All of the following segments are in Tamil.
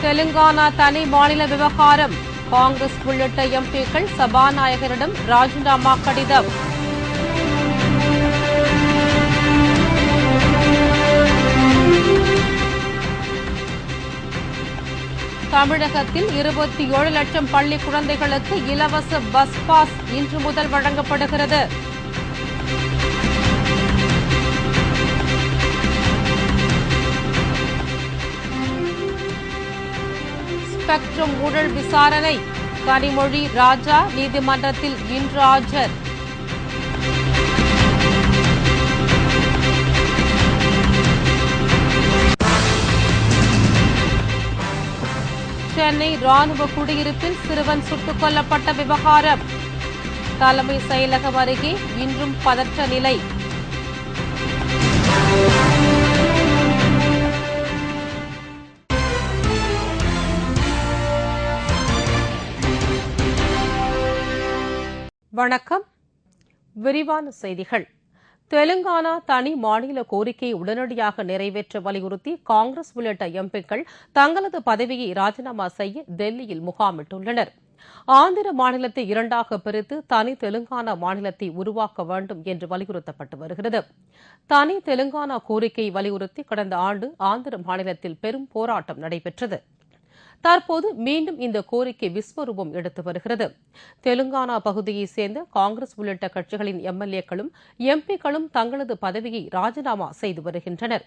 தெலுங்கானா தனி மாநில விவகாரம், காங்கிரஸ் உள்ளிட்ட எம்பிக்கள் சபாநாயகரிடம் ராஜினாமா கடிதம். தமிழகத்தில் 27 லட்சம் பள்ளி குழந்தைகளுக்கு இலவச பஸ் பாஸ் இன்று முதல் வழங்கப்படுகிறது. ஸ்பெக்ட்ரம் ஊழல் விசாரணை, கனிமொழி ராஜா நீதிமன்றத்தில் இன்று ஆஜர். சென்னை ராணுவ குடியிருப்பில் சிறுவன் சுட்டுக் கொல்லப்பட்ட விவகாரம், தலைமை செயலகம் அருகே இன்றும் பதற்ற நிலை. வணக்கம். விரிவான செய்திகள். தெலுங்கானா தனி மாநில கோரிக்கையை உடனடியாக நிறைவேற்ற வலியுறுத்தி காங்கிரஸ் உள்ளிட்ட எம்பிக்கள் தங்களது பதவியை ராஜினாமா செய்ய டெல்லியில் முகாமிட்டுள்ளனர். ஆந்திர மாநிலத்தை இரண்டாக பிரித்து தனி தெலுங்கானா மாநிலத்தை உருவாக்க வேண்டும் என்று வலியுறுத்தப்பட்டு வருகிறது. தனி தெலுங்கானா கோரிக்கையை வலியுறுத்தி கடந்த ஆண்டு ஆந்திர மாநிலத்தில் பெரும் போராட்டம் நடைபெற்றது. தற்போது மீண்டும் இந்த கோரிக்கை விஸ்வரூபம் எடுத்து வருகிறது. தெலுங்கானா பகுதியைச் சேர்ந்த காங்கிரஸ் உள்ளிட்ட கட்சிகளின் எம்எல்ஏக்களும் எம்பிக்களும் தங்களது பதவியை ராஜினாமா செய்து வருகின்றனர்.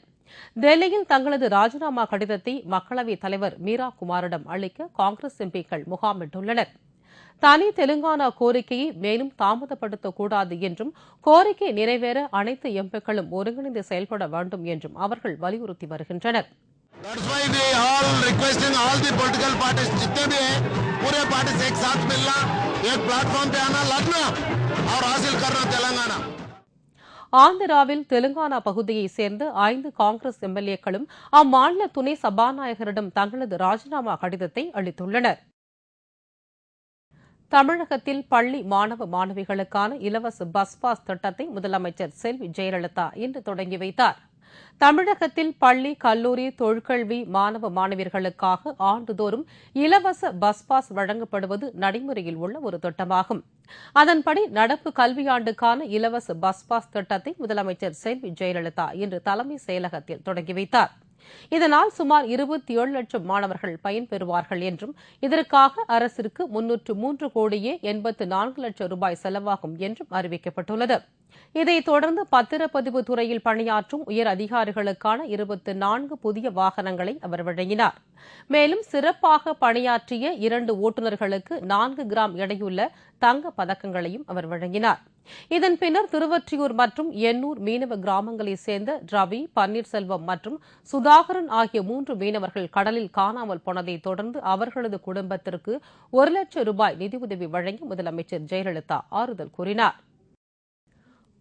டெல்லியில் தங்களது ராஜினாமா கடிதத்தை மக்களவைத் தலைவர் மீரா குமாரிடம் அளிக்க காங்கிரஸ் எம்பிக்கள் முகாமிட்டுள்ளனர். தனி தெலுங்கானா கோரிக்கையை மேலும் தாமதப்படுத்தக்கூடாது என்றும் கோரிக்கை நிறைவேற அனைத்து எம்பிக்களும் ஒருங்கிணைந்து செயல்பட வேண்டும் என்றும் அவர்கள் வலியுறுத்தி வருகின்றனர். That's why we all requesting all the political parties जितने भी हैं पूरे पार्टी से एक साथ मिलना, एक प्लेटफॉर्म पे आना, लड़ना और हासिल करना तेलंगाना. ஆந்திராவில் தெலுங்கானா பகுதியைச் சேர்ந்த 5 காங்கிரஸ் எம்எல்ஏக்களும் அம்மாநில துணை சபாநாயகரிடம் தங்களது ராஜினாமா கடிதத்தை அளித்துள்ளனர். தமிழகத்தில் பள்ளி மாணவ மாணவிகளுக்கான இலவச பஸ் பாஸ் திட்டத்தை முதலமைச்சர் செல்வி ஜெயலலிதா இன்று தொடங்கி வைத்தார். தமிழகத்தில் பள்ளி, கல்லூரி, தொழிற்கல்வி மாணவ மாணவியர்களுக்காக ஆண்டுதோறும் இலவச பஸ் பாஸ் வழங்கப்படுவது நடைமுறையில் உள்ள ஒரு திட்டமாகும். அதன்படி நடப்பு கல்வியாண்டுக்கான இலவச பஸ் பாஸ் திட்டத்தை முதலமைச்சர் செல்வி ஜெயலலிதா இன்று தலைமை செயலகத்தில் தொடங்கி வைத்தார். இதனால் சுமார் 27 லட்சம் மாணவர்கள் பயன்பெறுவார்கள் என்றும் இதற்காக அரசிற்கு 303 கோடியே 84 லட்சம் ரூபாய் செலவாகும் என்றும் அறிவிக்கப்பட்டுள்ளது. இதைத் தொடர்ந்து பத்திரப்பதிவு துறையில் பணியாற்றும் உயர் அதிகாரிகளுக்கான 24 புதிய வாகனங்களை அவர் வழங்கினார். மேலும் சிறப்பாக பணியாற்றிய 2 ஓட்டுநர்களுக்கு 4 கிராம் எடையுள்ள தங்க பதக்கங்களையும் அவர் வழங்கினார். இதன் பின்னர் திருவொற்றியூர் மற்றும் எண்ணூர் மீனவ கிராமங்களைச் சேர்ந்த ரவி, பன்னீர்செல்வம் மற்றும் சுதாகரன் ஆகிய 3 மீனவர்கள் கடலில் காணாமல் போனதைத் தொடர்ந்து அவர்களது குடும்பத்திற்கு 1 லட்சம் ரூபாய் நிதியுதவி வழங்கி முதலமைச்சர் ஜெயலலிதா ஆறுதல் கூறினார்.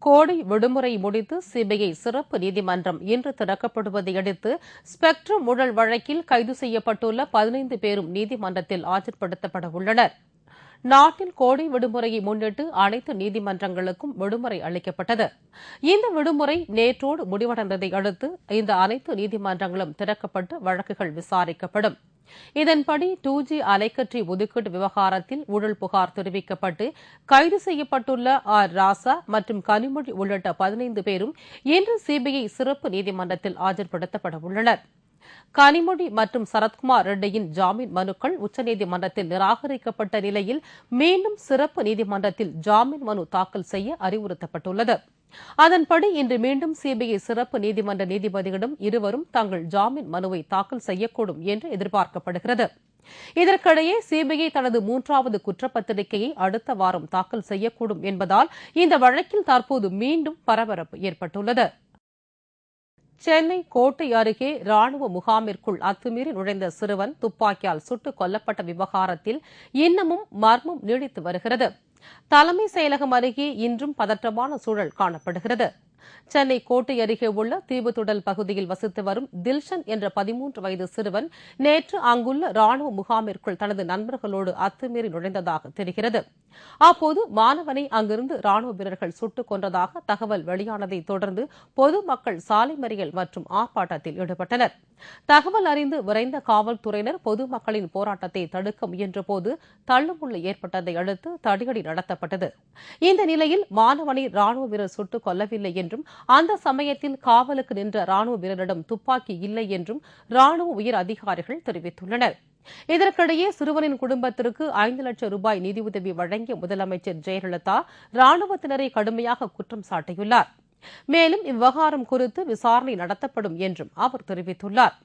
கோடை விடுமுறை முடித்து சிபிஐ சிறப்பு நீதிமன்றம் இன்று திறக்கப்படுவதை அடுத்து ஸ்பெக்ட்ரம் ஊழல் வழக்கில் கைது செய்யப்பட்டுள்ள 15 பேரும் நீதிமன்றத்தில் ஆஜர்படுத்தப்பட உள்ளனர். நாட்டில் கோடை விடுமுறையை முன்னிட்டு அனைத்து நீதிமன்றங்களுக்கும் விடுமுறை அளிக்கப்பட்டது. இந்த விடுமுறை நேற்றோடு முடிவடைந்ததை அடுத்து இந்த அனைத்து நீதிமன்றங்களும் திறக்கப்பட்டு வழக்குகள் விசாரிக்கப்படும். இதன்படி 2G அலைக்கற்றை ஒதுக்கீடு விவகாரத்தில் ஊழல் புகார் தெரிவிக்கப்பட்டு கைது செய்யப்பட்டுள்ள ஆர் ராசா மற்றும் கனிமொழி உள்ளிட்ட 15 பேரும் இன்று சிபிஐ சிறப்பு நீதிமன்றத்தில் ஆஜர்படுத்தப்பட உள்ளனர். கனிமொழி மற்றும் சரத்குமார் ரெட்டியின் ஜாமீன் மனுக்கள் உச்சநீதிமன்றத்தில் நிராகரிக்கப்பட்ட நிலையில் மீண்டும் சிறப்பு நீதிமன்றத்தில் ஜாமீன் மனு தாக்கல் செய்ய அறிவுறுத்தப்பட்டுள்ளது. அதன்படி இன்று மீண்டும் சிபிஐ சிறப்பு நீதிமன்ற நீதிபதியிடம் இருவரும் தங்கள் ஜாமீன் மனுவை தாக்கல் செய்யக்கூடும் என்று எதிர்பார்க்கப்படுகிறது. இதற்கிடையே சிபிஐ தனது 3வது குற்றப்பத்திரிகையை அடுத்த வாரம் தாக்கல் செய்யக்கூடும் என்பதால் இந்த வழக்கில் தற்போது மீண்டும் பரபரப்பு ஏற்பட்டுள்ளது. சென்னை கோட்டை அருகே ராணுவ முகாமிற்குள் அத்துமீறி நுழைந்த சிறுவன் துப்பாக்கியால் சுட்டுக் கொல்லப்பட்ட விவகாரத்தில் இன்னமும் மர்மம் நீடித்து வருகிறது. தலைமை செயலகம் அருகே இன்றும் பதற்றமான சூழல் காணப்படுகிறது. சென்னை கோட்டை அருகே உள்ள தீவுத்திடல் பகுதியில் வசித்து வரும் தில்ஷன் என்ற 13 வயது சிறுவன் நேற்று அங்குள்ள ராணுவ முகாமிற்குள் தனது நண்பர்களோடு அத்துமீறி நுழைந்ததாக தெரிகிறது. அப்போது மாணவனை அங்கிருந்து ராணுவ வீரர்கள் சுட்டுக் கொன்றதாக தகவல் வெளியானதை தொடர்ந்து பொதுமக்கள் சாலை மறியல் மற்றும் ஆர்ப்பாட்டத்தில் ஈடுபட்டனர். தகவல் அறிந்து விரைந்த காவல்துறையினர் பொதுமக்களின் போராட்டத்தை தடுக்க முயன்றபோது தள்ளுமுள்ளு ஏற்பட்டதை அடுத்து தடியடி நடத்தப்பட்டது. இந்த நிலையில் மாணவனை ராணுவ வீரர் சுட்டுக் கொல்லவில்லை என்றும் அந்த சமயத்தில் காவலுக்கு நின்ற ராணுவ வீரரிடம் துப்பாக்கி இல்லை என்றும் ராணுவ உயர் அதிகாரிகள் தெரிவித்துள்ளனர். இதற்கிடையே சிறுவனின் குடும்பத்திற்கு 5 லட்சம் ரூபாய் நிதியுதவி வழங்கிய முதலமைச்சர் ஜெயலலிதா ராணுவத்தினரை கடுமையாக குற்றம் சாட்டியுள்ளார். மேலும் இவ்விவகாரம் குறித்து விசாரணை நடத்தப்படும் என்றும் அவர் தெரிவித்துள்ளார்.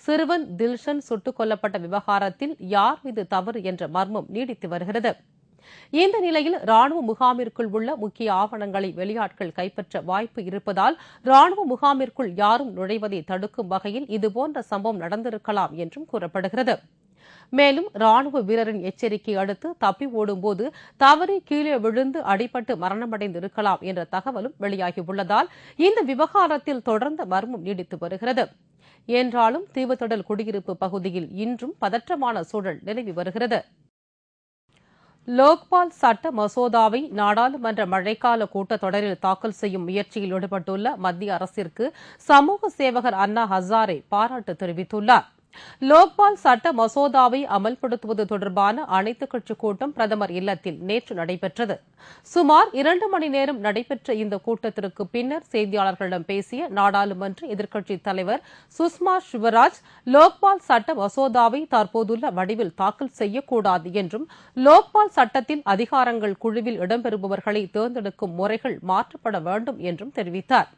சிறுவன் தில்ஷன் சுட்டுக் கொல்லப்பட்ட விவகாரத்தில் யார் மீது தவறு என்ற மர்மம் நீடித்து வருகிறது. இந்த நிலையில் ராணுவ முகாமிற்குள் உள்ள முக்கிய ஆவணங்களை வெளியாட்கள் கைப்பற்ற வாய்ப்பு இருப்பதால் ராணுவ முகாமிற்குள் யாரும் நுழைவதை தடுக்கும் வகையில் இதுபோன்ற சம்பவம் நடந்திருக்கலாம் என்றும் கூறப்படுகிறது. மேலும் ராணுவ வீரரின் எச்சரிக்கை அடுத்து தப்பி ஓடும்போது தவறி கீழே விழுந்து அடிபட்டு மரணமடைந்திருக்கலாம் என்ற தகவலும் வெளியாகியுள்ளதால் இந்த விவகாரத்தில் தொடர்ந்த மர்மம் நீடித்து வருகிறது. என்றாலும் தீவுத்திடல் குடியிருப்பு பகுதியில் இன்றும் பதற்றமான சூழல் நிலவி வருகிறது. லோக்பால் சட்ட மசோதாவை நாடாளுமன்ற மழைக்கால கூட்டத்தொடரில் தாக்கல் செய்யும் முயற்சியில் ஈடுபட்டுள்ள மத்திய அரசிற்கு சமூக சேவகர் அண்ணா ஹசாரே பாராட்டு தெரிவித்துள்ளார். லோக்பால் சட்ட மசோதாவை அமல்படுத்துவது தொடர்பான அனைத்துக் கட்சிக் கூட்டம் பிரதமர் இல்லத்தில் நேற்று நடைபெற்றது. சுமார் 2 மணி நேரம் நடைபெற்ற இந்த கூட்டத்திற்கு பின்னர் செய்தியாளர்களிடம் பேசிய நாடாளுமன்ற எதிர்க்கட்சித் தலைவர் சுஷ்மா ஸ்வராஜ், லோக்பால் சட்ட மசோதாவை தற்போதுள்ள வடிவில் தாக்கல் செய்யக்கூடாது என்றும் லோக்பால் சட்டத்தில் அதிகாரங்கள் குழுவில் இடம்பெறுபவர்களை தேர்ந்தெடுக்கும் முறைகள் மாற்றப்பட வேண்டும் என்றும் தெரிவித்தார்.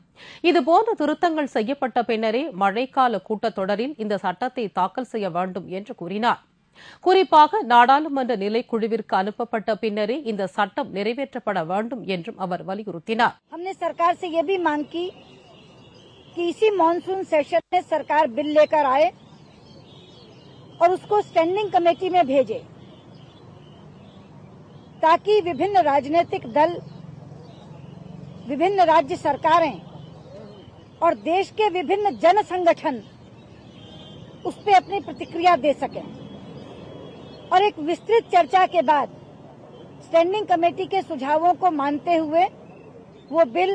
இதுபோன்ற திருத்தங்கள் செய்யப்பட்ட பின்னரே மழைக்கால கூட்டத்தொடரில் இந்த சட்டத்தை தாக்கல் செய்ய வேண்டும் என்று கூறினார். குறிப்பாக நாடாளுமன்ற நிலைக்குழுவிற்கு அனுப்பப்பட்ட பின்னரே இந்த சட்டம் நிறைவேற்றப்பட வேண்டும் என்றும் அவர் வலியுறுத்தினார். हमने सरकार से ये भी मांग की कि इसी मॉनसून सेशन में सरकार बिल लेकर आए और उसको स्टैंडिंग कमेटी में भेजे ताकि विभिन्न राजनीतिक दल, विभिन्न राज्य सरकारें और देश के विभिन्न जन संगठन उस पे अपनी प्रतिक्रिया दे सकें और एक विस्तृत चर्चा के बाद स्टैंडिंग कमेटी के सुझावों को मानते हुए वो बिल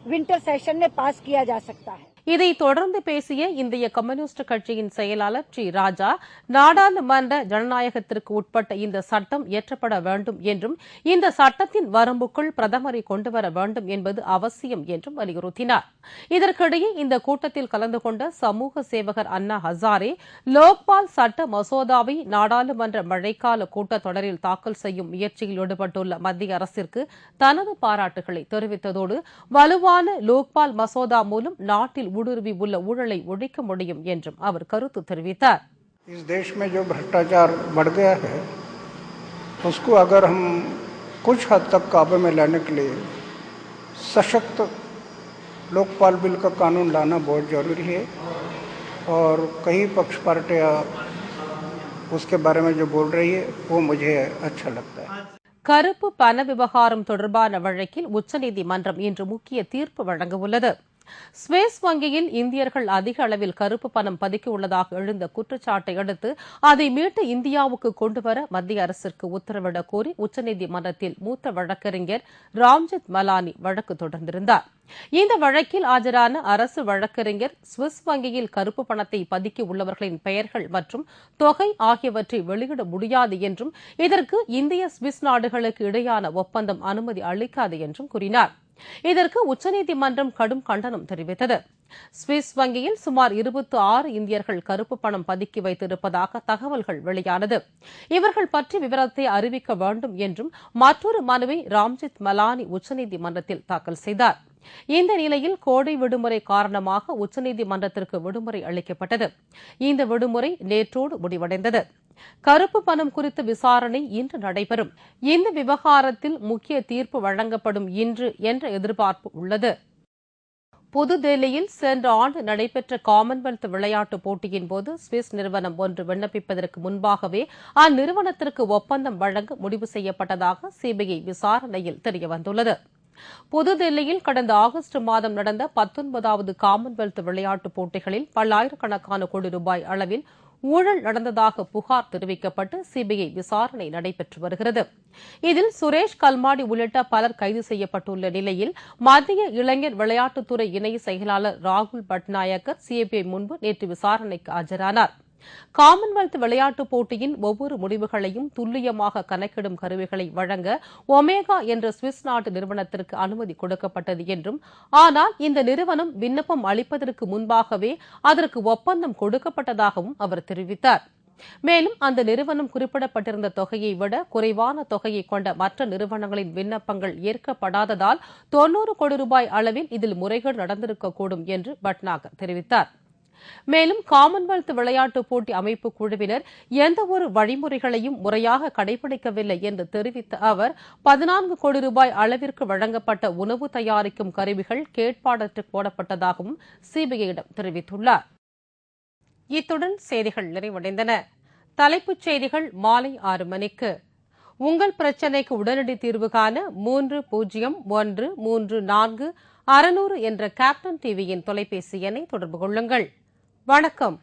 विंटर सेशन में पास किया जा सकता है. இதைத் தொடர்ந்து பேசிய இந்திய கம்யூனிஸ்ட் கட்சியின் செயலாளர் டி ராஜா, நாடாளுமன்ற ஜனநாயகத்திற்கு உட்பட்ட இந்த சட்டம் இயற்றப்பட வேண்டும் என்றும் இந்த சட்டத்தின் வரம்புக்குள் பிரதமரை கொண்டுவர வேண்டும் என்பது அவசியம் என்றும் வலியுறுத்தினார். இதற்கிடையே இந்த கூட்டத்தில் கலந்து கொண்ட சமூக சேவகர் அண்ணா ஹசாரே, லோக்பால் சட்ட மசோதாவை நாடாளுமன்ற மழைக்கால கூட்டத்தொடரில் தாக்கல் செய்யும் முயற்சியில் ஈடுபட்டுள்ள மத்திய அரசிற்கு தனது பாராட்டுகளை தெரிவித்ததோடு வலுவான லோக்பால் மசோதா மூலம் நாட்டில் ஊடுருவி உள்ள ஊழலை ஒழிக்க முடியும் என்றும் அவர் கருத்து தெரிவித்தார். इस देश में जो भ्रष्टाचार बढ़ गया है उसको अगर हम कुछ हद तक काबू में लाने के लिए सशक्त लोकपाल बिल का कानून लाना बहुत जरूरी है और कई पक्ष पार्टियां उसके बारे में जो बोल रही है वो मुझे अच्छा लगता है. கருப்பு பண விவகாரம் தொடர்பான வழக்கில் உச்சநீதிமன்றம் இன்று முக்கிய தீர்ப்பு வழங்கவுள்ளது. ஸ்விஸ் வங்கியில் இந்தியர்கள் அதிக அளவில் கருப்பு பணம் பதுக்கியுள்ளதாக எழுந்த குற்றச்சாட்டை அடுத்து அதை மீட்டு இந்தியாவுக்கு கொண்டுவர மத்திய அரசிற்கு உத்தரவிடக் கோரி உச்சநீதிமன்றத்தில் மூத்த வழக்கறிஞர் ராம்ஜெத் மலானி வழக்கு தொடர்ந்திருந்தார். இந்த வழக்கில் ஆஜரான அரசு வழக்கறிஞர் ஸ்விஸ் வங்கியில் கருப்பு பணத்தை பதுக்கி உள்ளவர்களின் பெயர்கள் மற்றும் தொகை ஆகியவற்றை வெளியிட முடியாது என்றும் இதற்கு இந்திய ஸ்விஸ் நாடுகளுக்கு இடையான ஒப்பந்தம் அனுமதி அளிக்காது என்றும் கூறினார். இதற்கு உச்சநீதிமன்றம் கடும் கண்டனம் தெரிவித்தது. ஸ்விஸ் வங்கியில் சுமார் 26 இந்தியர்கள் கருப்பு பணம் பதுக்கி வைத்திருப்பதாக தகவல்கள் வெளியானது. இவர்கள் பற்றி விவரத்தை அறிவிக்க வேண்டும் என்றும் மற்றொரு மனுவை ராம்ஜெத் மலானி உச்சநீதிமன்றத்தில் தாக்கல் செய்தார். இந்த நிலையில் கோடை விடுமுறை காரணமாக உச்சநீதிமன்றத்திற்கு விடுமுறை அளிக்கப்பட்டது. இந்த விடுமுறை நேற்றோடு முடிவடைந்தது. கருப்பு பணம் குறித்த விசாரணை இன்று நடைபெறும். இந்த விவகாரத்தில் முக்கிய தீர்ப்பு வழங்கப்படும் இன்று என்ற எதிர்பார்ப்பு உள்ளது. புதுதில்லியில் சென்ற ஆண்டு நடைபெற்ற காமன்வெல்த் விளையாட்டுப் போட்டியின்போது ஸ்விஸ் நிறுவனம் ஒன்று விண்ணப்பிப்பதற்கு முன்பாகவே அந்நிறுவனத்திற்கு ஒப்பந்தம் வழங்க முடிவு செய்யப்பட்டதாக சிபிஐ விசாரணையில் தெரியவந்துள்ளது. புதுதில்லியில் கடந்த ஆகஸ்ட் மாதம் நடந்த 19வது காமன்வெல்த் விளையாட்டுப் போட்டிகளில் பல்லாயிரக்கணக்கான கோடி ரூபாய் அளவில் ஊழல் நடந்ததாக புகார் தெரிவிக்கப்பட்டு சிபிஐ விசாரணை நடைபெற்று வருகிறது. இதில் சுரேஷ் கல்மாடி உள்ளிட்ட பலர் கைது செய்யப்பட்டுள்ள நிலையில் மத்திய இளைஞர் விளையாட்டுத்துறை இணை செயலாளர் ராகுல் பட்நாயக்கர் சிபிஐ முன்பு நேற்று விசாரணைக்கு ஆஜரானார். காமன்வெல்த் விளையாட்டுப் போட்டியின் ஒவ்வொரு முடிவுகளையும் துல்லியமாக கணக்கிடும் கருவிகளை வழங்க ஒமேகா என்ற சுவிஸ் நாட்டு நிறுவனத்திற்கு அனுமதி கொடுக்கப்பட்டது என்றும், ஆனால் இந்த நிறுவனம் விண்ணப்பம் அளிப்பதற்கு முன்பாகவே அதற்கு ஒப்பந்தம் கொடுக்கப்பட்டதாகவும் அவர் தெரிவித்தார். மேலும் அந்த நிறுவனம் குறிப்பிடப்பட்டிருந்த தொகையை விட குறைவான தொகையை கொண்ட மற்ற நிறுவனங்களின் விண்ணப்பங்கள் ஏற்கப்படாததால் 90 கோடி ரூபாய் அளவில் இதில் முறைகேடு நடந்திருக்கக்கூடும் என்று பட்நாகர் தெரிவித்தார். மேலும் காமன்வெல்த் விளையாட்டுப் போட்டி அமைப்பு குழுவினர் எந்தவொரு வழிமுறைகளையும் முறையாக கடைபிடிக்கவில்லை என்று தெரிவித்த அவர் 14 கோடி ரூபாய் அளவிற்கு வழங்கப்பட்ட உணவு தயாரிக்கும் கருவிகள் கேட்பாடற்று போடப்பட்டதாகவும் சிபிஐயிடம் தெரிவித்துள்ளார். இத்துடன் செய்திகள் நிறைவடைந்தன. தலைப்புச் செய்திகள் மாலை 6 மணிக்கு. உங்கள் பிரச்சினைக்கு உடனடி தீர்வு காண 30134600 என்ற கேப்டன் டிவியின் தொலைபேசி எண்ணை தொடர்பு கொள்ளுங்கள். வணக்கம்.